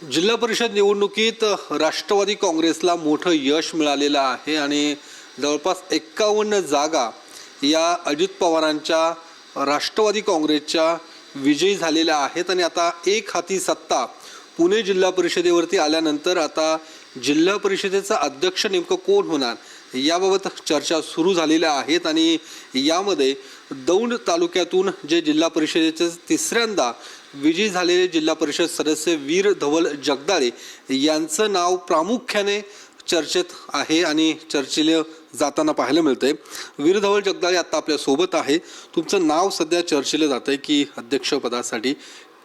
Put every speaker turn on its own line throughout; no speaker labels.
जिल्हा परिषद निवडणुकीत राष्ट्रवादी काँग्रेसला मोठं यश मिळालेलं आहे आणि जवळपास 51 जागा या अजित पवारांच्या राष्ट्रवादी काँग्रेसच्या विजयी झालेल्या आहेत आणि आता एक हाती सत्ता पुणे जिल्हा परिषदेवरती आल्यानंतर आता जिल्हा परिषदेचा अध्यक्ष नेमकं कोण होणार याबाबत चर्चा सुरू झालेल्या आहेत आणि यामध्ये दौंड तालुक्यातून जे जिल्हा परिषदेचे तिसऱ्यांदा विजयी झालेले जिल्हा परिषद सदस्य वीर धवल जगदाळे यांचं नाव प्रामुख्याने चर्चेत आहे आणि चर्चेला जाताना पाहायला मिळतंय। वीर धवल जगदाळे आता आपल्या सोबत आहे। तुमचं नाव सध्या चर्चेला जातंय की अध्यक्षपदासाठी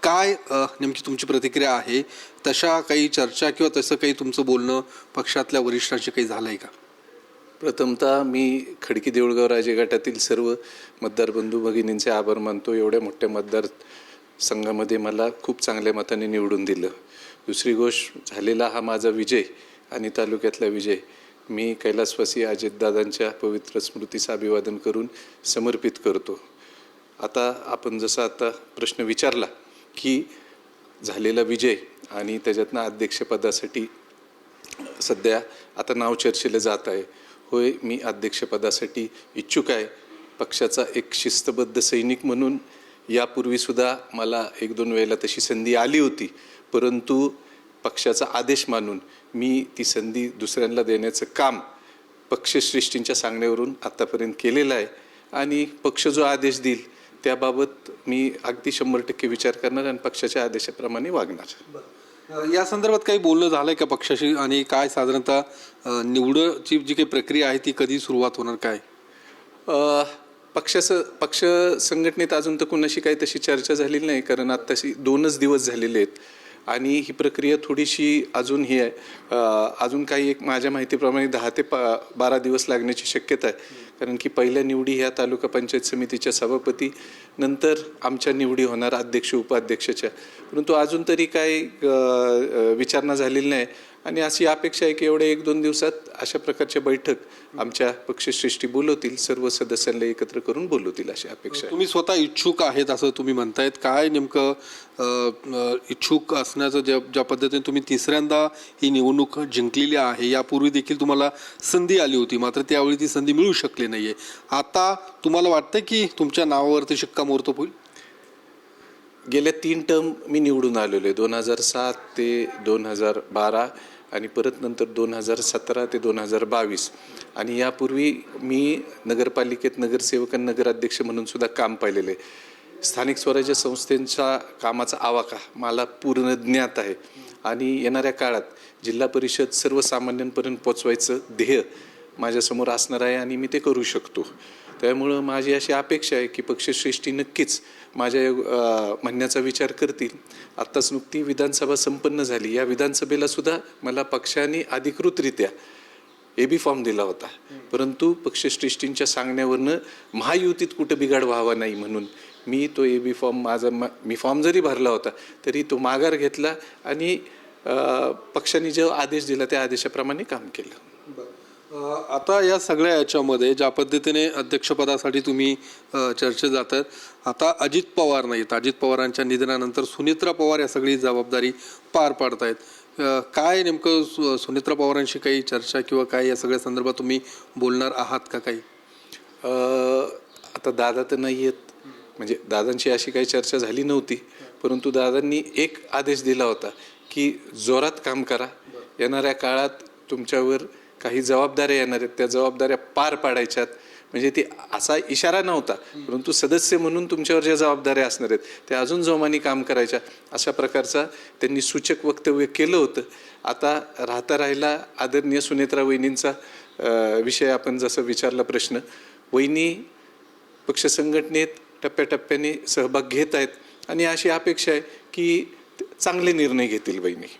काय नेमकी तुमची प्रतिक्रिया आहे? तशा काही चर्चा किंवा तसं काही तुमचं बोलणं पक्षातल्या वरिष्ठांशी काही झालंय का?
प्रथमतः मी खडकी देऊळगाव राजे गटातील सर्व मतदार बंधू भगिनींचे आभार मानतो। एवढ्या मोठ्या मतदार संघामध्ये मला खूप चांगल्या मताने निवडून दिलं। दुसरी गोष्ट, झालेला हा माझा विजय आणि तालुक्यातला विजय मी कैलासवासी अजितदादांच्या पवित्र स्मृतीस अभिवादन करून समर्पित करतो। आता आपण जसा आता प्रश्न विचारला की झालेला विजय आणि त्याच्यातनं अध्यक्षपदासाठी सध्या आता नाव चर्चेलं जात आहे। होय, मी अध्यक्षपदासाठी इच्छुक आहे। पक्षाचा एक शिस्तबद्ध सैनिक म्हणून यापूर्वीसुद्धा मला 1-2 वेळेला तशी संधी आली होती, परंतु पक्षाचा आदेश मानून मी ती संधी दुसऱ्यांना देण्याचं काम पक्षश्रेष्ठींच्या सांगण्यावरून आत्तापर्यंत केलेलं आहे आणि पक्ष जो आदेश देईल त्याबाबत मी अगदी 100% विचार करणार आणि पक्षाच्या आदेशाप्रमाणे वागणार।
या संदर्भात काही बोलणं झालंय का पक्षाशी आणि काय साधारणतः निवडची जी काही प्रक्रिया आहे ती कधी सुरुवात होणार काय?
पक्ष संघटनेत अजून तर कोणाशी काही तशी चर्चा झालेली नाही, कारण आत्ताशी 2च दिवस झालेले आहेत आणि ही प्रक्रिया थोडीशी अजून ही आहे। अजून काही एक माझ्या माहितीप्रमाणे 10 ते 12 दिवस लागण्याची शक्यता आहे, कारण की पहिल्या निवडी ह्या तालुका पंचायत समितीच्या सभापती, नंतर आमच्या निवडी होणार अध्यक्ष उपाध्यक्षाच्या, परंतु अजून तरी काही विचारणा झालेली नाही आणि अशी अपेक्षा आहे की एवढ्या 1-2 दिवसात अशा प्रकारच्या बैठक आमच्या पक्षश्रेष्ठी बोलवतील, सर्व सदस्यांना एकत्र करून बोलवतील अशी अपेक्षा आहे।
तुम्ही स्वतः इच्छुक आहेत असं तुम्ही म्हणतायत, काय नेमकं इच्छुक असण्याचं ज्या पद्धतीने तुम्ही तिसऱ्यांदा ही निवडणूक जिंकलेली आहे, यापूर्वी देखील तुम्हाला संधी आली होती मात्र त्यावेळी ती संधी मिळू शकली नाहीये, आता तुम्हाला वाटतं की तुमच्या नावावरती शिक्कामोर्तब होईल?
गेल्या 3 टर्म मी निवडून आलेलो आहे, 2007 ते 2012 आणि परत नंतर 2017 ते 2022 आणि यापूर्वी मी नगरपालिकेत नगरसेवक आणि नगराध्यक्ष म्हणून सुद्धा काम पाहिलेलं आहे। स्थानिक स्वराज्य संस्थेच्या कामाचा आवाका मला पूर्ण ज्ञात आहे आणि येणाऱ्या काळात जिल्हा परिषद सर्वसामान्यांपर्यंत पोचवायचं ध्येय माझ्यासमोर असणार आहे आणि मी ते करू शकतो। त्यामुळं माझी अशी अपेक्षा आहे की पक्षश्रेष्ठी नक्कीच माझ्या म्हणण्याचा विचार करतील। आत्ताच नुकती विधानसभा संपन्न झाली, या विधानसभेला सुद्धा मला पक्षाने अधिकृतरित्या AB फॉर्म दिला होता, परंतु पक्षश्रेष्ठींच्या सांगण्यावरनं महायुतीत कुठं बिघाड व्हावा नाही म्हणून मी तो AB फॉर्म मी फॉर्म जरी भरला होता तरी तो माघार घेतला आणि पक्षाने जो आदेश दिला त्या आदेशाप्रमाणे काम केलं।
आता या सगळ्या याच्यामध्ये ज्या पद्धतीने अध्यक्षपदासाठी तुम्ही चर्चेत जातात, आता अजित पवार नाहीत, अजित पवारांच्या निधनानंतर सुनेत्रा पवार या सगळी जबाबदारी पार पाडतायत, काय नेमकं सुनेत्रा पवारांशी काही चर्चा किंवा काय या सगळ्या संदर्भात तुम्ही बोलणार आहात का काही?
आता दादा तर नाही आहेत, म्हणजे दादांची अशी काही चर्चा झाली नव्हती, परंतु दादांनी एक आदेश दिला होता की जोरात काम करा, येणाऱ्या काळात तुमच्यावर काही जबाबदाऱ्या येणार आहेत, त्या जबाबदाऱ्या पार पाडायच्यात, म्हणजे ती असा इशारा नव्हता, परंतु सदस्य म्हणून तुमच्यावर ज्या जबाबदाऱ्या असणार आहेत त्या अजून जोमाने काम करायच्या, अशा प्रकारचा त्यांनी सूचक वक्तव्य केलं होतं। आता राहिला आदरणीय सुनेत्रा वहिनींचा विषय, आपण जसं विचारला प्रश्न, वहिनी पक्ष संघटनेत टप्प्याटप्प्याने सहभाग घेत आहेत आणि अशी अपेक्षा आहे की चांगले निर्णय घेतील वहिनी।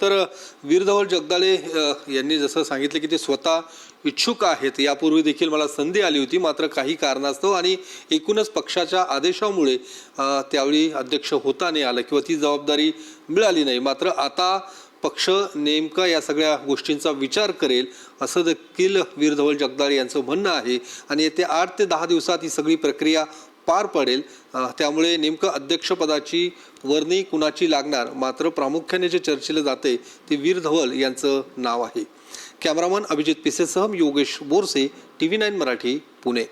तर वीर धवल जगदाळे यांनी जसं सांगितलं की ते स्वतः इच्छुक आहेत, यापूर्वी देखील मला संधी आली होती मात्र काही कारणास्तव आणि एकूणच पक्षाच्या आदेशामुळे त्यावेळी अध्यक्ष होता नाही आलं किंवा ती जबाबदारी मिळाली नाही, मात्र आता पक्ष नेमका या सगळ्या गोष्टींचा विचार करेल असं देखील वीर धवल जगदाळे यांचं म्हणणं आहे आणि येत्या 8 ते 10 दिवसात ही सगळी प्रक्रिया पार पडेल. त्यामुळे नेमकं अध्यक्षपदाची वर्णी कुणाची लागणार, मात्र प्रामुख्याने जे चर्चेलं जाते ते वीर धवल यांचं नाव आहे. कॅमेरामन अभिजित पिसेसह मी योगेश बोरसे, TV9 मराठी, पुणे.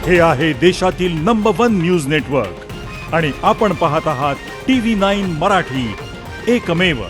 हे आहे देशातील नंबर 1 न्यूज नेटवर्क आणि आपण पाहत आहात TV9 मराठी, एकमेव.